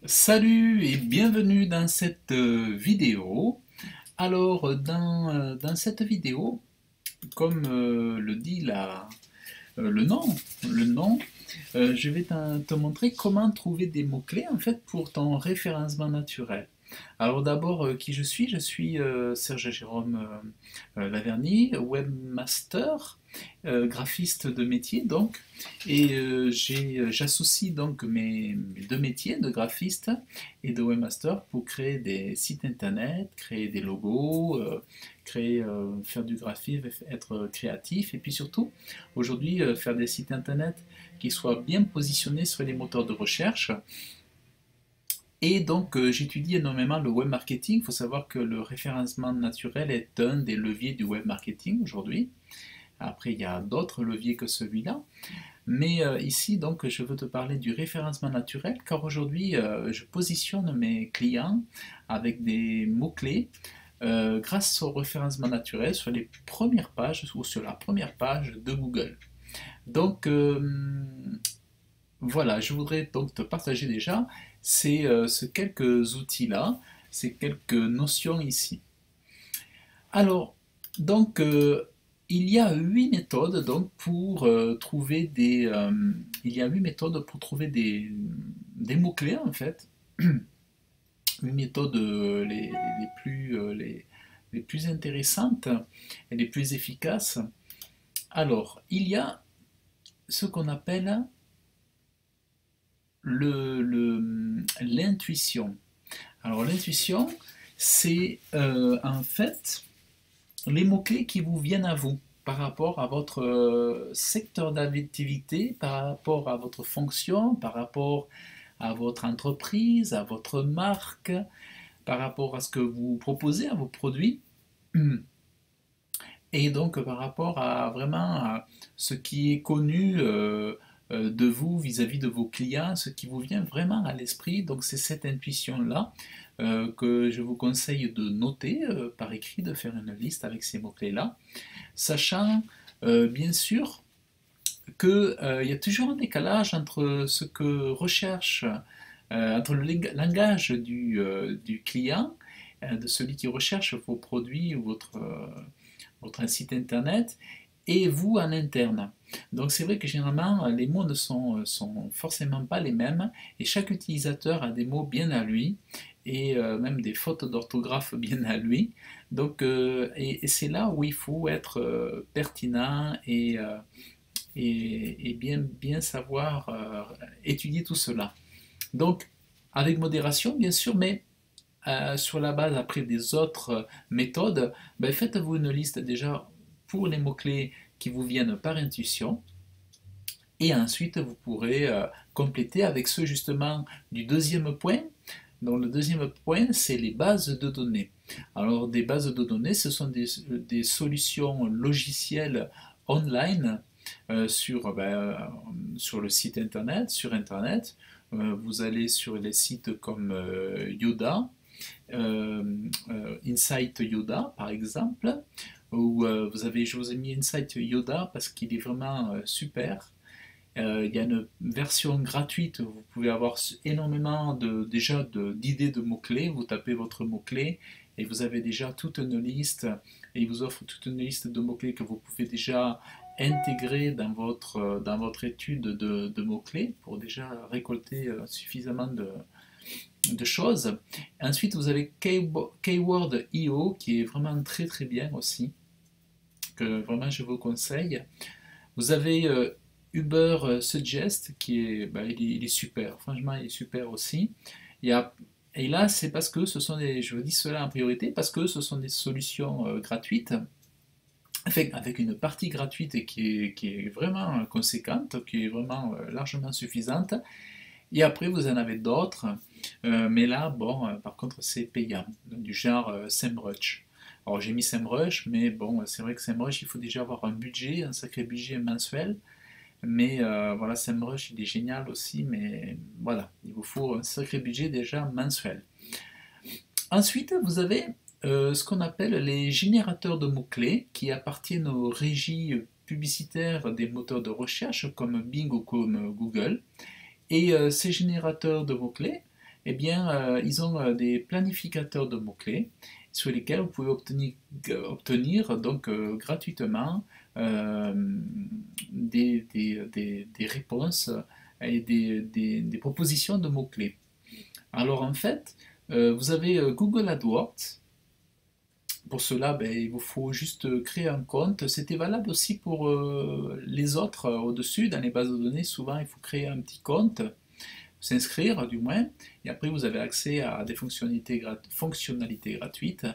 Salut et bienvenue dans cette vidéo. Alors, dans cette vidéo, comme le dit le nom, le nom, je vais te montrer comment trouver des mots-clés en fait pour ton référencement naturel. Alors d'abord, qui je suis Serge Jérôme Laverny, webmaster, graphiste de métier donc, et j'associe donc mes deux métiers de graphiste et de webmaster pour créer des sites internet, créer des logos, faire du graphisme, être créatif, et puis surtout aujourd'hui faire des sites internet qui soient bien positionnés sur les moteurs de recherche. Et donc, j'étudie énormément le web marketing. Il faut savoir que le référencement naturel est un des leviers du web marketing aujourd'hui. Après, il y a d'autres leviers que celui-là. Mais ici, donc, je veux te parler du référencement naturel, car aujourd'hui, je positionne mes clients avec des mots-clés grâce au référencement naturel sur les premières pages ou sur la première page de Google. Donc, voilà, je voudrais donc te partager déjà ces quelques outils-là, ces quelques notions ici. Alors, donc, il y a 8 méthodes donc pour trouver il y a 8 méthodes pour trouver des mots-clés en fait. 8 méthodes les plus intéressantes et les plus efficaces. Alors, il y a ce qu'on appelle l'intuition. Alors l'intuition, c'est en fait les mots-clés qui vous viennent à vous par rapport à votre secteur d'activité, par rapport à votre fonction, par rapport à votre entreprise, à votre marque, par rapport à ce que vous proposez, à vos produits, et donc par rapport à vraiment à ce qui est connu de vous vis-à-vis de vos clients, ce qui vous vient vraiment à l'esprit. Donc c'est cette intuition-là que je vous conseille de noter par écrit, de faire une liste avec ces mots-clés-là, sachant bien sûr qu'il y a toujours un décalage entre ce que recherche, entre le langage du client, de celui qui recherche vos produits ou votre site internet, et vous en interne. Donc c'est vrai que généralement les mots ne sont forcément pas les mêmes et chaque utilisateur a des mots bien à lui et même des fautes d'orthographe bien à lui. Donc et c'est là où il faut être pertinent et bien savoir étudier tout cela. Donc avec modération bien sûr, mais sur la base après des autres méthodes, ben, faites-vous une liste déjà pour les mots-clés qui vous viennent par intuition. Et ensuite, vous pourrez compléter avec ceux justement du deuxième point. Donc le deuxième point, c'est les bases de données. Alors des bases de données, ce sont des solutions logicielles online sur le site internet, sur internet. Vous allez sur les sites comme Yoda, Insight Yoda par exemple, où je vous ai mis Insight Yoda parce qu'il est vraiment super. Il y a une version gratuite, vous pouvez avoir énormément d'idées de mots-clés, vous tapez votre mot-clé et vous avez déjà toute une liste, et il vous offre toute une liste de mots-clés que vous pouvez déjà intégrer dans votre étude de mots-clés pour déjà récolter suffisamment de choses. Ensuite, vous avez Keyword.io qui est vraiment très très bien aussi, que vraiment je vous conseille. Vous avez Uber Suggest qui est, bah, il est super, franchement il est super aussi. Il y a, et là c'est parce que je vous dis cela en priorité, parce que ce sont des solutions gratuites, avec une partie gratuite qui est vraiment conséquente, qui est vraiment largement suffisante. Et après, vous en avez d'autres, mais là, bon, par contre, c'est payant, du genre SEMrush. Alors, j'ai mis SEMrush, mais bon, c'est vrai que SEMrush, il faut déjà avoir un budget, un sacré budget mensuel. Mais voilà, SEMrush, il est génial aussi, mais voilà, il vous faut un sacré budget déjà mensuel. Ensuite, vous avez ce qu'on appelle les générateurs de mots-clés qui appartiennent aux régies publicitaires des moteurs de recherche comme Bing ou comme Google. Et ces générateurs de mots-clés, eh bien, ils ont des planificateurs de mots-clés sur lesquels vous pouvez obtenir donc, gratuitement euh, des réponses et des propositions de mots-clés. Alors en fait, vous avez Google AdWords. Pour cela, ben, il vous faut juste créer un compte. C'était valable aussi pour les autres au-dessus. Dans les bases de données, souvent, il faut créer un petit compte, s'inscrire du moins, et après vous avez accès à des fonctionnalités gratuites.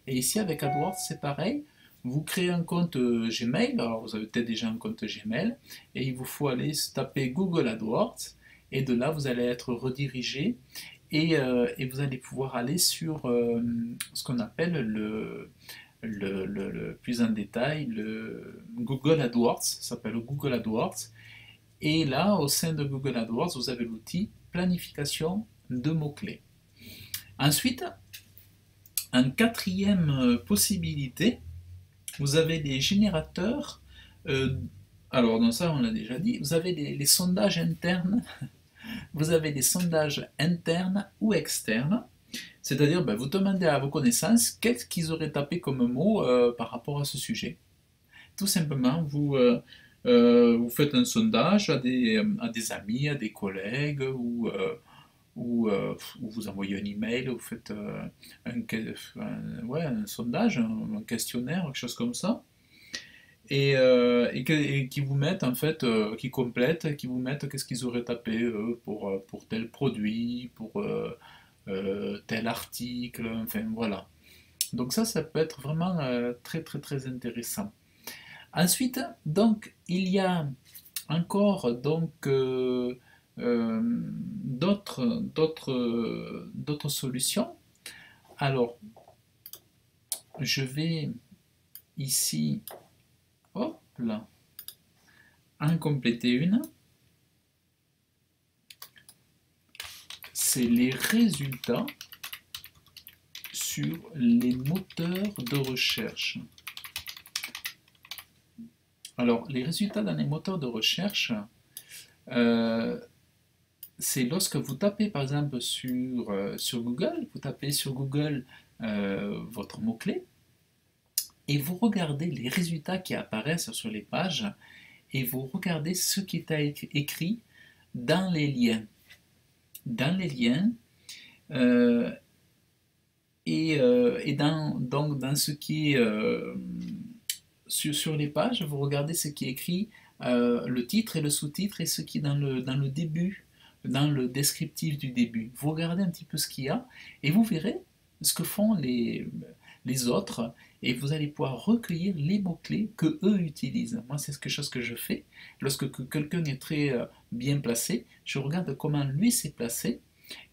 Et ici, avec AdWords, c'est pareil. Vous créez un compte Gmail, alors vous avez peut-être déjà un compte Gmail, et il vous faut aller taper Google AdWords, et de là, vous allez être redirigé et vous allez pouvoir aller sur ce qu'on appelle plus en détail le Google AdWords, ça s'appelle Google AdWords. Et là, au sein de Google AdWords, vous avez l'outil planification de mots-clés. Ensuite, en quatrième possibilité, vous avez des générateurs. Alors, dans ça, on l'a déjà dit, vous avez les sondages internes. Vous avez des sondages internes ou externes, c'est-à-dire ben, vous demandez à vos connaissances qu'est-ce qu'ils auraient tapé comme mot par rapport à ce sujet. Tout simplement, vous faites un sondage à des amis, à des collègues, ou vous envoyez un email, vous faites ouais, un sondage, un questionnaire, quelque chose comme ça et qui vous mettent en fait, qui complètent, qui vous mettent qu'est-ce qu'ils auraient tapé pour tel produit, pour tel article, enfin voilà. Donc ça peut être vraiment très très très intéressant. Ensuite, donc il y a encore donc d'autres solutions. Alors, je vais ici, hop là, en compléter une. C'est les résultats sur les moteurs de recherche. Alors, les résultats dans les moteurs de recherche, c'est lorsque vous tapez par exemple sur Google, vous tapez sur Google votre mot-clé, et vous regardez les résultats qui apparaissent sur les pages, et vous regardez ce qui est écrit dans les liens. Dans les liens, et donc dans ce qui est sur les pages, vous regardez ce qui est écrit, le titre et le sous-titre, et ce qui est dans le début, dans le descriptif du début. Vous regardez un petit peu ce qu'il y a, et vous verrez ce que font les autres, et vous allez pouvoir recueillir les mots-clés que eux utilisent. Moi, c'est quelque chose que je fais. Lorsque quelqu'un est très bien placé, je regarde comment lui s'est placé,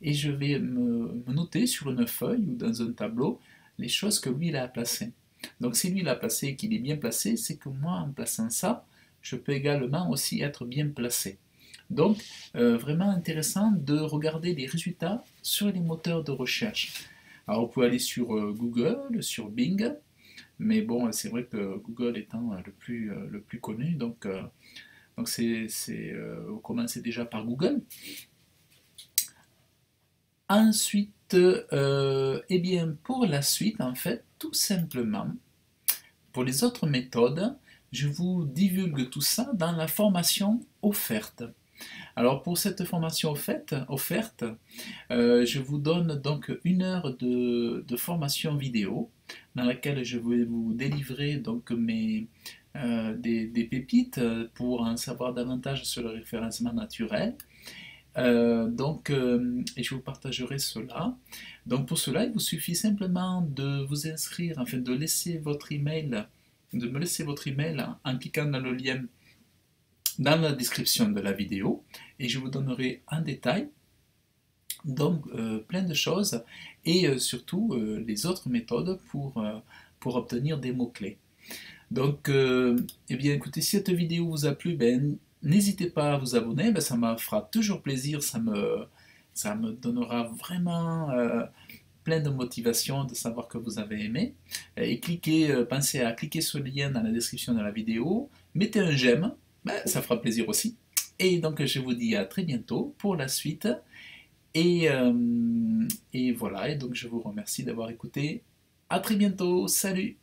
et je vais me noter sur une feuille ou dans un tableau les choses que lui il a placées. Donc si lui l'a placé et qu'il est bien placé, c'est que moi, en plaçant ça, je peux également aussi être bien placé. Donc, vraiment intéressant de regarder les résultats sur les moteurs de recherche. Alors, vous pouvez aller sur Google, sur Bing, mais bon, c'est vrai que Google étant le plus connu, donc vous commencez déjà par Google. Ensuite, eh bien, pour la suite, en fait, tout simplement, pour les autres méthodes, je vous divulgue tout ça dans la formation offerte. Alors pour cette formation offerte, je vous donne donc 1 heure de formation vidéo dans laquelle je vais vous délivrer donc des pépites pour en savoir davantage sur le référencement naturel. Et je vous partagerai cela. Donc pour cela, il vous suffit simplement de vous inscrire, enfin de laisser votre email, de me laisser votre email en cliquant dans le lien dans la description de la vidéo, et je vous donnerai en détail donc plein de choses, et surtout les autres méthodes pour obtenir des mots-clés. Donc, eh bien écoutez, si cette vidéo vous a plu, ben, n'hésitez pas à vous abonner, ben, ça me fera toujours plaisir, ça me donnera vraiment plein de motivation de savoir que vous avez aimé. Et pensez à cliquer sur le lien dans la description de la vidéo, mettez un j'aime, ben, ça fera plaisir aussi. Et donc je vous dis à très bientôt pour la suite, Et voilà, et donc je vous remercie d'avoir écouté. À très bientôt, salut!